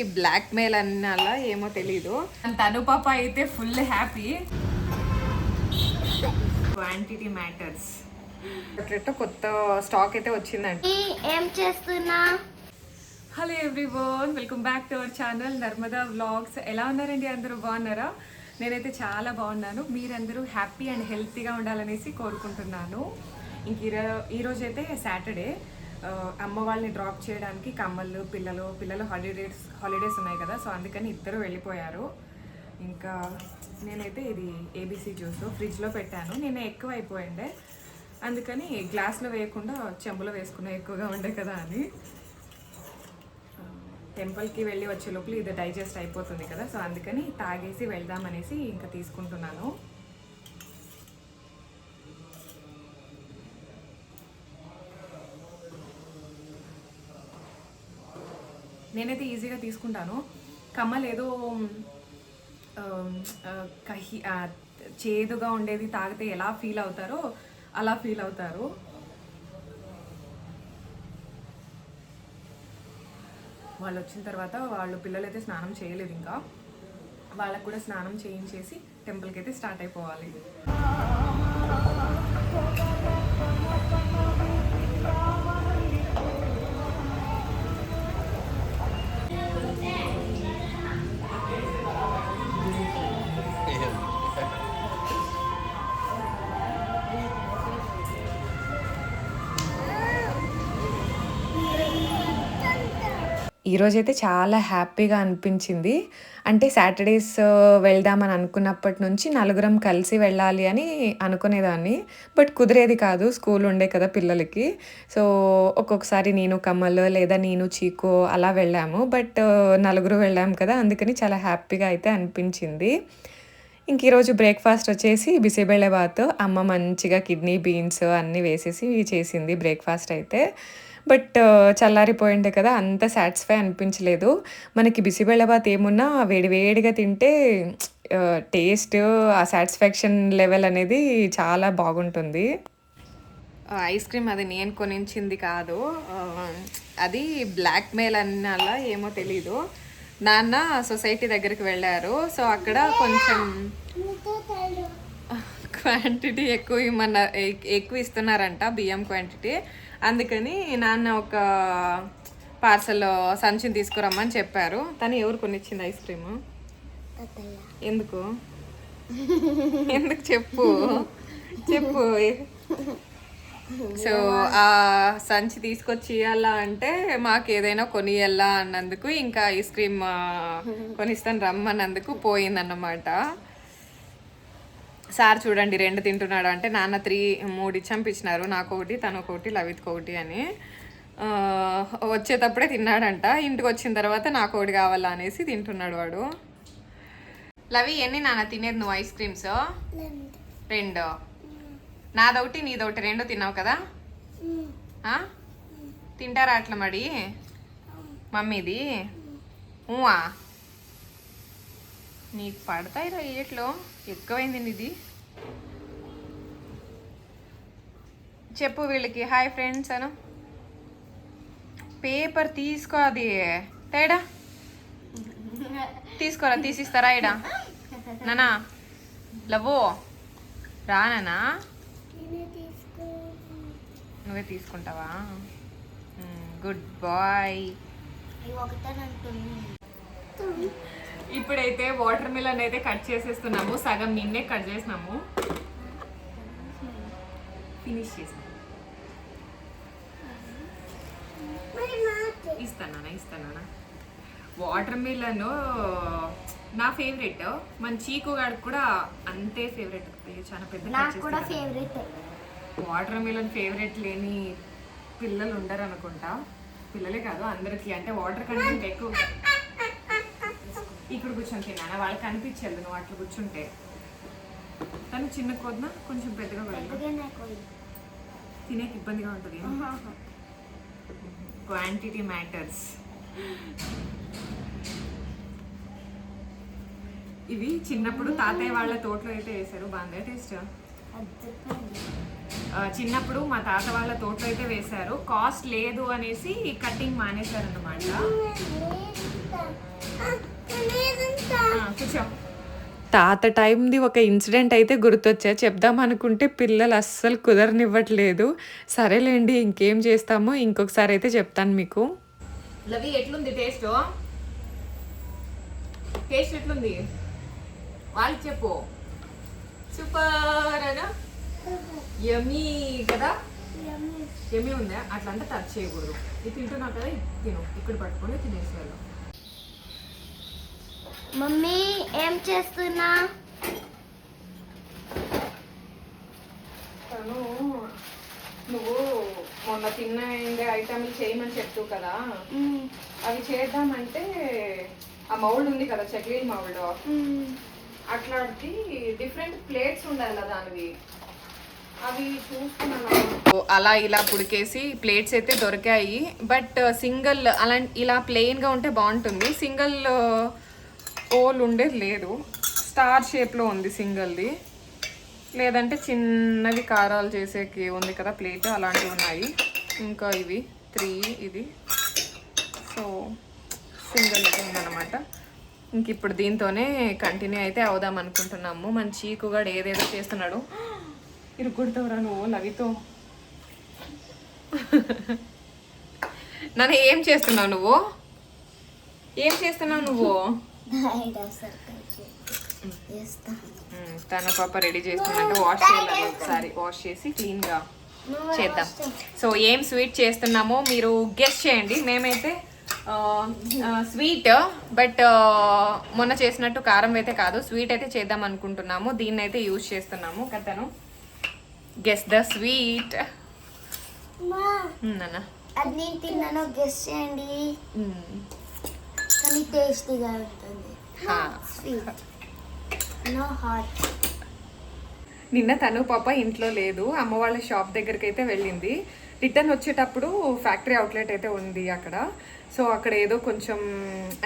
ఈ black mail అన్నలా ఏమో తెలీదు. తను పాప అయితే ఫుల్ హ్యాపీ. Quantity matters. కొత్త స్టాక్ అయితే వచ్చిందండి. ఏం చేస్తున్నా? Hello everyone, welcome back to our channel Narmada vlogs. ఎలా ఉన్నారండి? అందరూ బాగున్నారా? నేనైతే చాలా బాగున్నాను. మీరందరూ హ్యాపీ అండ్ హెల్తీగా ఉండాలనేసి కోరుకుంటున్నాను. ఇంక ఈరోజు అయితే సాటర్డే. అమ్మ వాళ్ళని డ్రాప్ చేయడానికి కమ్మలు పిల్లలు హాలిడేస్ ఉన్నాయి కదా, సో అందుకని ఇద్దరు వెళ్ళిపోయారు. ఇంకా నేనైతే ఇది ఏబీసీ జ్యూస్ ఫ్రిడ్జ్లో పెట్టాను. నేను ఎక్కువ అయిపోయిండే, అందుకని గ్లాస్లో వేయకుండా చెంబులో వేసుకున్నా, ఎక్కువగా ఉండే కదా అని. టెంపుల్కి వెళ్ళి వచ్చే లోపల ఇది డైజెస్ట్ అయిపోతుంది కదా, సో అందుకని తాగేసి వెళ్దామనేసి ఇంకా తీసుకుంటున్నాను. నేనైతే ఈజీగా తీసుకుంటాను. కమ్మలు ఏదో చేదుగా ఉండేది తాగితే ఎలా ఫీల్ అవుతారో అలా ఫీల్ అవుతారు. వాళ్ళు వచ్చిన తర్వాత పిల్లలైతే స్నానం చేయలేదు, ఇంకా వాళ్ళకు కూడా స్నానం చేయించేసి టెంపుల్కి అయితే స్టార్ట్ అయిపోవాలి. ఈరోజైతే చాలా హ్యాపీగా అనిపించింది. అంటే సాటర్డేస్ వెళ్దామని అనుకున్నప్పటి నుంచి నలుగురం కలిసి వెళ్ళాలి అని అనుకునేదాన్ని, బట్ కుదిరేది కాదు, స్కూల్ ఉండే కదా పిల్లలకి. సో ఒక్కొక్కసారి నేను కమ్మలు లేదా నేను చీకో అలా వెళ్ళాము, బట్ నలుగురు వెళ్ళాము కదా, అందుకని చాలా హ్యాపీగా అయితే అనిపించింది. ఇంక ఈరోజు బ్రేక్ఫాస్ట్ వచ్చేసి బిసిబెళ్ళేబాత్. అమ్మ మంచిగా కిడ్నీ బీన్స్ అన్నీ వేసేసి చేసింది బ్రేక్ఫాస్ట్ అయితే. బట్ చల్లారిపోయిండే కదా, అంత సాటిస్ఫై అనిపించలేదు. మనకి బిసిబెళ్ళబాత్ ఏమున్నా వేడివేడిగా తింటే టేస్ట్, ఆ సాటిస్ఫాక్షన్ లెవెల్ అనేది చాలా బాగుంటుంది. ఐస్ క్రీమ్ అది నేను కొనించింది కాదు, అది బ్లాక్ మెయిల్ అన్నలా ఏమో తెలీదు. నాన్న సొసైటీ దగ్గరికి వెళ్ళారు, సో అక్కడ కొంచెం క్వాంటిటీ ఎక్కువ ఇస్తున్నారంట, బియ్యం క్వాంటిటీ. అందుకని నాన్న ఒక పార్సల్ సంచిని తీసుకురమ్మని చెప్పారు. తను ఎవరు కొనిచ్చింది ఐస్ క్రీమ్? ఎందుకు చెప్పు. సో ఆ సంచి తీసుకొచ్చి ఇవ్వాలా అంటే మాకు ఏదైనా కొనియాలా అన్నందుకు, ఇంకా ఐస్ క్రీమ్ కొనిస్తాను రమ్మన్నందుకు పోయిందన్నమాట. సార్ చూడండి 2 తింటున్నాడు, అంటే నాన్న 3 చంపించినారు, నాకు ఒకటి తను ఒకటి లవిత్కి ఒకటి అని. వచ్చేటప్పుడే తిన్నాడంట, ఇంటికి వచ్చిన తర్వాత నాకు ఒకటి కావాలా అనేసి తింటున్నాడు వాడు. లవి ఎన్ని నాన్న తినేది నువ్వు ఐస్ క్రీమ్స్? 2. నాదొకటి నీదొకటి 2 తిన్నావు కదా. తింటారా అట్లా మరి మమ్మీది? నీకు పడతాయి రా ఏట్లో, ఎక్కువైంది ఇది. చెప్పు వీళ్ళకి హాయ్ ఫ్రెండ్స్ అను. పేపర్ తీసుకో, అది తేడా తీసుకోరా, తీసిస్తారా ఇడా నానా? లవ్వో రానా? నువ్వే తీసుకుంటావా? Good boy. ఇప్పుడైతే వాటర్ మిలన్ అయితే కట్ చేసేస్తున్నాము. సగం నిన్నే కట్ చేసినాము, ఫినిష్ చేసాము. ఇస్తానా? వాటర్ మిలన్ నా ఫేవరెట్, మన చీకు గాడికి కూడా అంతే ఫేవరెట్. చాలా పెద్ద వాటర్ మిలన్ ఫేవరెట్ లేని పిల్లలు ఉండరు అనుకుంటా. పిల్లలే కాదు అందరికి, అంటే వాటర్ కంటెంట్ ఎక్కువ. ఇక్కడ కూర్చొని తిన్నాను, వాళ్ళకి అనిపించదు నువ్వు అట్లా కూర్చుంటే. తను చిన్న కొద్దిన కొంచెం పెద్దగా తినేకి ఇబ్బందిగా ఉంటుంది. Quantity matters. ఇవి చిన్నప్పుడు తాతయ్య వాళ్ళ తోటలో అయితే వేసారు, బాగుంది టేస్ట్. చిన్నప్పుడు మా తాత వాళ్ళ తోటలో అయితే వేశారు, కాస్ట్ లేదు అనేసి కటింగ్ మానేశారు అన్నమాట. కూర్చో. తాత టైంది ఒక ఇన్సిడెంట్ అయితే గుర్తొచ్చా, చెప్దాం అనుకుంటే పిల్లలు అస్సలు కుదరనివ్వట్లేదు. సరేలేండి, ఇంకేం చేస్తామో ఇంకొకసారి అయితే చెప్తాను మీకు. లవి ఎట్లుంది టేస్ట్? టేస్ట్ ఎట్లుంది వాళ్ళకి చెప్పు. సూపర్ అనా? యమ్మీ కదా? యమ్మీ ఉందా? అట్లా అంటే టచ్ చేయకూడదు. ఇది తింటున్నావు కదా, తిను. ఇక్కడ పట్టుకొని తినేసి వెళ్ళు. మమ్మీ ఏం చేస్తున్నా? తను నువ్వు మొన్న తిన్న ఐటమ్లు చేయమని చెప్తూ కదా, అవి చేద్దామంటే ఆ మౌల్డ్ ఉంది కదా, చక్లీల మౌల్డ్, అట్లాంటి డిఫరెంట్ ప్లేట్స్ ఉండాలి దానివి. అవి చూస్తున్నాను. అలా ఇలా పుడికేసి ప్లేట్స్ అయితే దొరికాయి. బట్ సింగిల్ అలా ఇలా ప్లెయిన్గా ఉంటే బాగుంటుంది. సింగిల్ ఓల్ ఉండేది లేదు. స్టార్ షేప్లో ఉంది సింగిల్ది. లేదంటే చిన్నవి కారాలు చేసేకి ఉంది కదా ప్లేట్, అలాంటివి ఉన్నాయి. ఇంకా ఇవి 3, ఇది సో సింగిల్ ఉందన్నమాట. ఇంక ఇప్పుడు దీంతోనే కంటిన్యూ అయితే అవుదాం అనుకుంటున్నాము. మన చీకుగా ఏదేదో చేస్తున్నాడు. ఇరుక్కుంటావురా నువ్వు లవితో. నన్ను ఏం చేస్తున్నావు నువ్వు? ఏం చేస్తున్నావు నువ్వు? తన పాప రెడీ చేస్తున్నట్టు వాష్ చేయాలి. ఒకసారి వాష్ చేసి క్లీన్గా చేద్దాం. సో ఏం స్వీట్ చేస్తున్నామో మీరు గెస్ చేయండి. మేమైతే స్వీట్, బట్ మొన్న చేసినట్టు కారం అయితే కాదు, స్వీట్ అయితే చేద్దాం అనుకుంటున్నాము. దీన్ని అయితే యూజ్ చేస్తున్నాము. కథను గెస్ ద స్వీట్. అది నేను తిన్నాను, గెస్ చేయండి. కానీ టేస్టీగా ఉంటుంది. Sweet no hot. నిన్న తను పాప ఇంట్లో లేదు, అమ్మ వాళ్ళ షాప్ దగ్గరికి అయితే వెళ్ళింది. రిటర్న్ వచ్చేటప్పుడు ఫ్యాక్టరీ అవుట్లెట్ అయితే ఉంది అక్కడ. సో అక్కడ ఏదో కొంచెం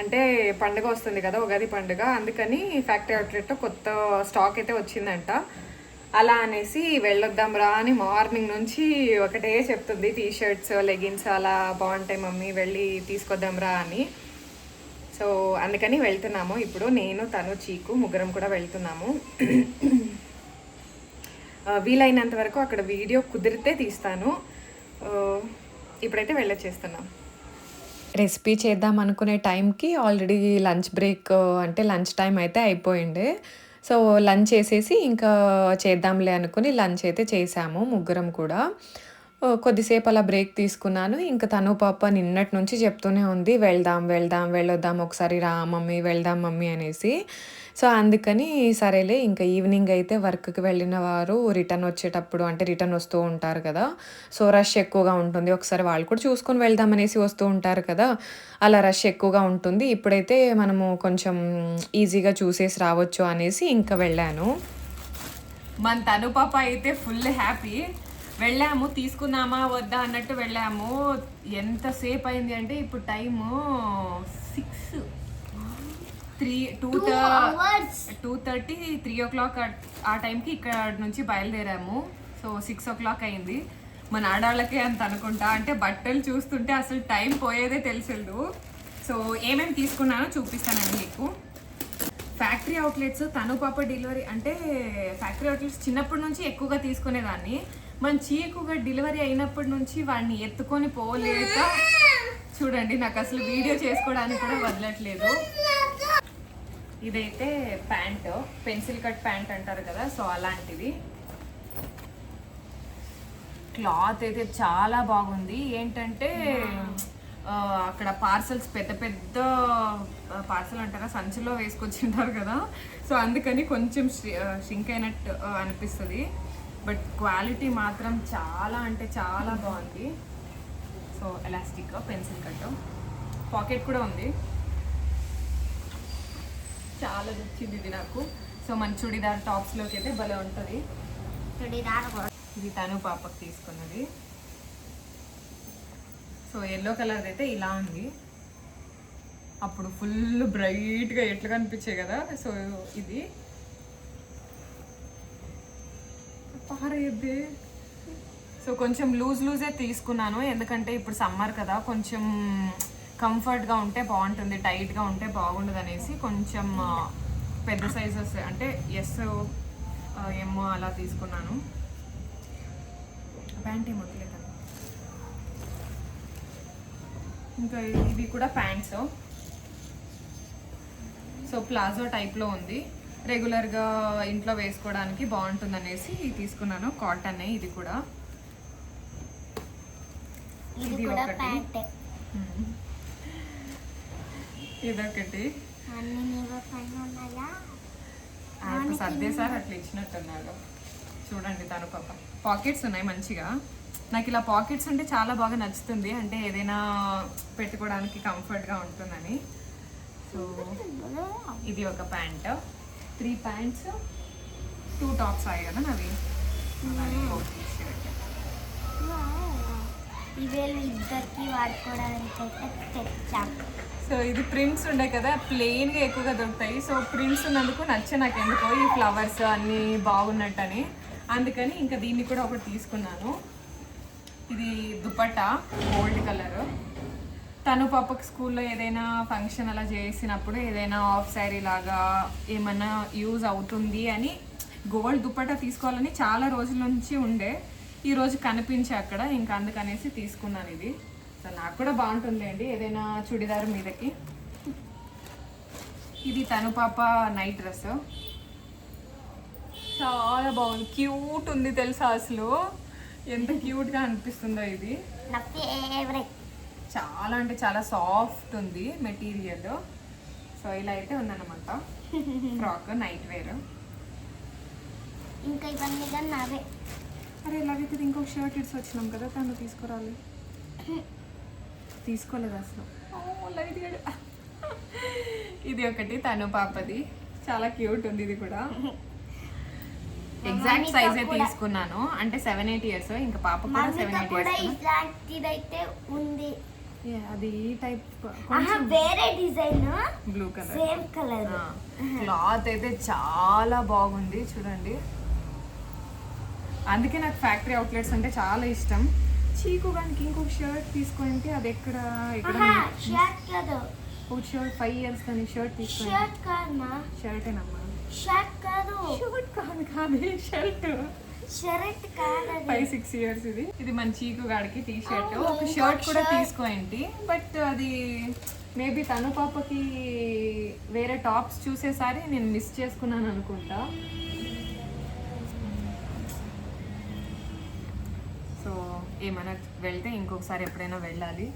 అంటే పండుగ వస్తుంది కదా, ఉగాది పండుగ, అందుకని ఫ్యాక్టరీ అవుట్లెట్లో కొత్త స్టాక్ అయితే వచ్చిందంట. అలా అనేసి వెళ్ళొద్దాం రా అని మార్నింగ్ నుంచి ఒకటే చెప్తుంది. టీషర్ట్స్, లెగిన్స్ అలా బాగుంటాయి మమ్మీ, వెళ్ళి తీసుకొద్దాం రా అని. సో అందుకని వెళ్తున్నాము ఇప్పుడు. నేను, తను, చీకు ముగ్గురం కూడా వెళ్తున్నాము. వీలైనంత వరకు అక్కడ వీడియో కుదిరితే తీస్తాను. ఇప్పుడైతే వెళ్ళొచ్చేస్తున్నాం. రెసిపీ చేద్దాం అనుకునే టైంకి ఆల్రెడీ లంచ్ బ్రేక్, అంటే లంచ్ టైం అయితే అయిపోయిండే. సో లంచ్ చేసేసి ఇంకా చేద్దాంలే అనుకుని లంచ్ అయితే చేసాము ముగ్గురం కూడా. కొద్దిసేపు అలా బ్రేక్ తీసుకున్నాను. ఇంకా తను పాప నిన్నటి నుంచి చెప్తూనే ఉంది, వెళ్దాం వెళ్దాం వెళ్ళొద్దాం, ఒకసారి రా మమ్మీ, వెళ్దాం మమ్మీ అనేసి. సో అందుకని సరేలే, ఇంకా ఈవినింగ్ అయితే వర్క్కి వెళ్ళిన వారు రిటర్న్ వచ్చేటప్పుడు, అంటే రిటర్న్ వస్తూ ఉంటారు కదా, సో రష్ ఎక్కువగా ఉంటుంది. ఒకసారి వాళ్ళు కూడా చూసుకొని వెళ్దాం అనేసి వస్తూ ఉంటారు కదా, అలా రష్ ఎక్కువగా ఉంటుంది. ఇప్పుడైతే మనము కొంచెం ఈజీగా చూసేసి రావచ్చు అనేసి ఇంకా వెళ్ళాను. మన తను పాప అయితే ఫుల్ హ్యాపీ. వెళ్ళాము, తీసుకున్నామా వద్దా అన్నట్టు వెళ్ళాము. ఎంతసేపు అయింది అంటే ఇప్పుడు టైము 2:30, 3 o'clock ఆ టైంకి ఇక్కడ నుంచి బయలుదేరాము. సో 6 o'clock అయింది. మన ఆడవాళ్ళకే అంత అనుకుంటా, అంటే బట్టలు చూస్తుంటే అసలు టైం పోయేదే తెలియదు. సో ఏమేమి తీసుకున్నానో చూపిస్తానండి మీకు. ఫ్యాక్టరీ అవుట్లెట్స్, తను పాప డెలివరీ, అంటే ఫ్యాక్టరీ అవుట్లెట్స్ చిన్నప్పటి నుంచి ఎక్కువగా తీసుకునేదాన్ని. మన చీకుగా డెలివరీ అయినప్పటి నుంచి వాడిని ఎత్తుకొని పోలేక చూడండి, నాకు అసలు వీడియో చేసుకోవడానికి కూడా వదలట్లేదు. ఇదైతే ప్యాంట్, పెన్సిల్ కట్ ప్యాంట్ అంటారు కదా, సో అలాంటిది. క్లాత్ అయితే చాలా బాగుంది. ఏంటంటే అక్కడ పార్సల్స్ పెద్ద పెద్ద పార్సల్ అంటారా, సంచిలో వేసుకొచ్చింటారు కదా, సో అందుకని కొంచెం షింక్ అయినట్టు అనిపిస్తుంది. బట్ క్వాలిటీ మాత్రం చాలా అంటే చాలా బాగుంది. So elastic, pencil cut, pocket కూడా ఉంది. చాలా నచ్చింది ఇది నాకు. సో మన చుడిదార్ టాప్స్లోకి అయితే భలే ఉంటుంది. ఇది తను పాపకు తీసుకున్నది. సో ఎల్లో కలర్ అయితే ఇలా ఉంది. అప్పుడు ఫుల్ బ్రైట్గా ఎట్లా కనిపించాయి కదా, సో ఇది పారేద్ది. సో కొంచెం లూజే తీసుకున్నాను, ఎందుకంటే ఇప్పుడు సమ్మర్ కదా, కొంచెం కంఫర్ట్గా ఉంటే బాగుంటుంది, టైట్గా ఉంటే బాగుండదు అనేసి కొంచెం పెద్ద సైజెస్ అంటే ఎస్ ఏమో అలా తీసుకున్నాను. ప్యాంట్ ఏమో వదిలేదు. ఇంకా ఇది కూడా ప్యాంట్స్. సో ప్లాజో టైప్లో ఉంది, రెగ్యులర్గా ఇంట్లో వేసుకోవడానికి బాగుంటుంది అనేసి తీసుకున్నాను. కాటన్ ఇది కూడా. ఇది ఒకటి, ఇదొకటి. ఆయన సర్దేశారు అట్లా ఇచ్చినట్టున్నాడు. చూడండి తను పాప పాకెట్స్ ఉన్నాయి మంచిగా. నాకు ఇలా పాకెట్స్ అంటే చాలా బాగా నచ్చుతుంది, అంటే ఏదైనా పెట్టుకోవడానికి కంఫర్ట్గా ఉంటుందని. సో ఇది ఒక ప్యాంట్, 3 ప్యాంట్స్ 2 టాప్స్ అయ్యాయి కదా నావి. ఇద్దరికి వాడుకోవడానికి తెచ్చాం. సో ఇది ప్రింట్స్ ఉండే కదా, ప్లెయిన్గా ఎక్కువగా దొరుకుతాయి. సో ప్రింట్స్ ఉన్నందుకు నచ్చే నాకు ఎందుకో ఈ ఫ్లవర్స్ అన్నీ బాగున్నట్టని, అందుకని ఇంకా దీన్ని కూడా ఒకటి తీసుకున్నాను. ఇది దుపట్టా గోల్డ్ కలర్. తను పాపకి స్కూల్లో ఏదైనా ఫంక్షన్ అలా చేసినప్పుడు ఏదైనా ఆఫ్ శారీ లాగా ఏమన్నా యూజ్ అవుతుంది అని గోల్డ్ దుపట్టా తీసుకోవాలని చాలా రోజుల నుంచి ఉండే. ఈరోజు కనిపించే అక్కడ, ఇంకా అందుకనేసి తీసుకున్నాను ఇది. సో నాకు కూడా బాగుంటుందండి ఏదైనా చుడిదార్ మీదకి. ఇది తను పాప నైట్ డ్రెస్, చాలా బాగుంది, క్యూట్ ఉంది తెలుసా. అసలు ఎంత క్యూట్గా అనిపిస్తుందో ఇది. చాలా అంటే చాలా సాఫ్ట్ ఉంది మెటీరియల్. సో ఇలా అయితే ఉందన్నమాట ఫ్రాక్, నైట్ వేర్. ఇంకా ఇవన్నీ కానీ నావే. అరే ఇలాగైతే ఇంకొక షర్ట్ ఇట్స్ వచ్చినాం కదా, తను తీసుకురాలి. తీసుకోలేదు అసలు. ఇది ఒకటి తను పాపది, చాలా క్యూట్ ఉంది ఇది కూడా. ఎగ్జాక్ట్ సైజే తీసుకున్నాను, అంటే 7-8 years. ఇంకా పాప కూడా 7-8 years. ఇలాంటిదైతే ఉంది. అది ఈ టైప్ వేరే design, blue colour, same colour. Cloth అయితే చాలా బాగుంది చూడండి. అందుకే నాకు ఫ్యాక్టరీ అవుట్లెట్స్ అంటే చాలా ఇష్టం. చీకు గానికి ఇంకొక షర్ట్ తీసుకుంటే అది ఎక్కడ షర్ట్ కాదు, ఒక షర్ట్ 5 years కానీ షర్ట్ తీసుకుంటే షర్ట్ కాదమ్మా, షర్టేనమ్మా. షర్ట్ కాదు, షర్ట్ కాదు కాదు షర్ట్, షర్ట్ కాదు, 5-6 years. ఇది మన చీకు గాడికి టీ షర్ట్. ఒక షర్ట్ కూడా తీసుకోండి, బట్ అది మేబీ తను పాపకి వేరే టాప్స్ చూసేసారి నేను మిస్ చేసుకున్నాను అనుకుంటా. సో ఏమైనా వెళ్తే ఇంకొకసారి ఎప్పుడైనా వెళ్ళాలి.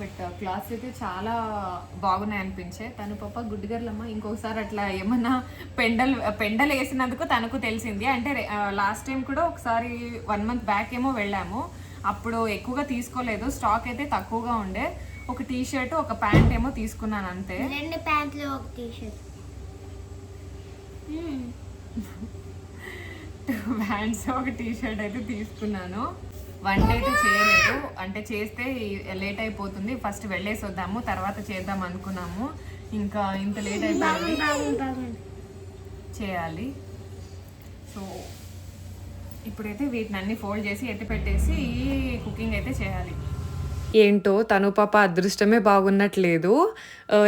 బట్ క్లాత్స్ అయితే చాలా బాగున్నాయి అనిపించే. తను పాప గుడ్ గర్ల్ అమ్మ. ఇంకొకసారి అట్లా ఏమన్నా పెండలు వేసినందుకు తనకు తెలిసింది. అంటే లాస్ట్ టైం కూడా ఒకసారి 1 month బ్యాక్ ఏమో వెళ్ళాము, అప్పుడు ఎక్కువగా తీసుకోలేదు, స్టాక్ అయితే తక్కువగా ఉండే. ఒక టీ షర్ట్ ఒక ప్యాంట్ ఏమో తీసుకున్నాను అంతే. 2 ప్యాంట్లు ఒక టీ షర్ట్, 2 ప్యాంట్స్ ఒక టీ షర్ట్ అయితే తీసుకున్నాను. వంట అయితే చేయలేదు, అంటే చేస్తే లేట్ అయిపోతుంది. ఫస్ట్ వెళ్ళేసి వద్దాము, తర్వాత చేద్దాం అనుకున్నాము. ఇంకా ఇంత లేట్ అయిపోయింది, చేయాలి. సో ఇప్పుడైతే వీటిని అన్ని ఫోల్డ్ చేసి ఎత్తి పెట్టేసి కుకింగ్ అయితే చేయాలి. ఏంటో తను పాప అదృష్టమే బాగున్నట్లేదు.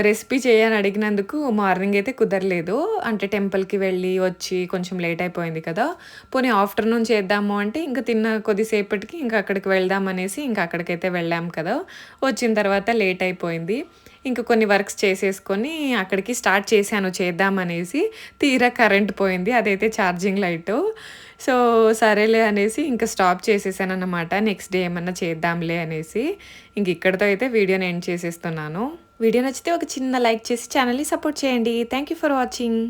రెసిపీ చేయని అడిగినందుకు మార్నింగ్ అయితే కుదరలేదు, అంటే టెంపుల్కి వెళ్ళి వచ్చి కొంచెం లేట్ అయిపోయింది కదా. పోనీ ఆఫ్టర్నూన్ చేద్దాము అంటే ఇంకా తిన్న కొద్దిసేపటికి ఇంకా అక్కడికి వెళ్దాం అనేసి ఇంకా అక్కడికైతే వెళ్ళాం కదా. వచ్చిన తర్వాత లేట్ అయిపోయింది. ఇంకా కొన్ని వర్క్స్ చేసేసుకొని అక్కడికి స్టార్ట్ చేశాను చేద్దామనేసి. తీరా కరెంట్ పోయింది, అదైతే ఛార్జింగ్ లైట్. సో సరేలే అనేసి ఇంకా స్టాప్ చేసేసాను అన్నమాట. నెక్స్ట్ డే ఏమన్నా చేద్దాంలే అనేసి ఇంక ఇక్కడితో అయితే వీడియోని ఎండ్ చేసేస్తున్నాను. వీడియో నచ్చితే ఒక చిన్న లైక్ చేసి ఛానల్ని సపోర్ట్ చేయండి. Thank you for watching.